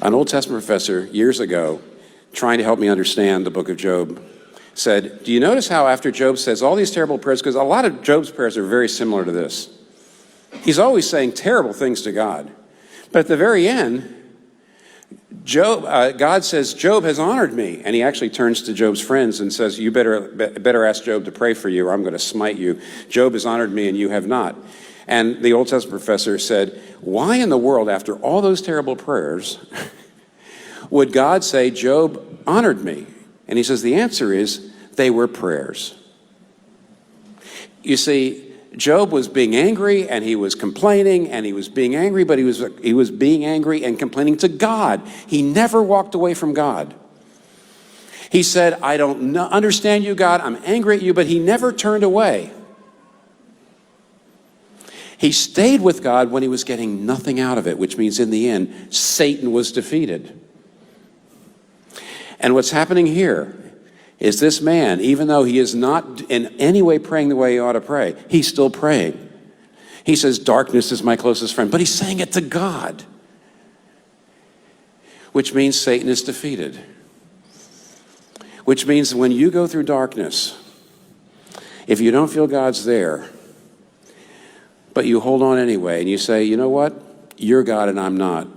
An Old Testament professor years ago, trying to help me understand the book of Job, said, do you notice how after Job says all these terrible prayers, because a lot of Job's prayers are very similar to this. He's always saying terrible things to God. But at the very end, God says, Job has honored me. And he actually turns to Job's friends and says, you better ask Job to pray for you or I'm going to smite you. Job has honored me and you have not. And the Old Testament professor said, why in the world, after all those terrible prayers, would God say, Job honored me? And he says, the answer is, they were prayers. You see, Job was being angry and he was complaining and he was being angry, but he was being angry and complaining to God. He never walked away from God. He said, I don't understand you, God. I'm angry at you, but he never turned away. He stayed with God when he was getting nothing out of it, which means in the end, Satan was defeated. And what's happening here is this man, even though he is not in any way praying the way he ought to pray, he's still praying. He says, darkness is my closest friend, but he's saying it to God, which means Satan is defeated. Which means when you go through darkness, if you don't feel God's there, but you hold on anyway and you say, you know what? You're God and I'm not.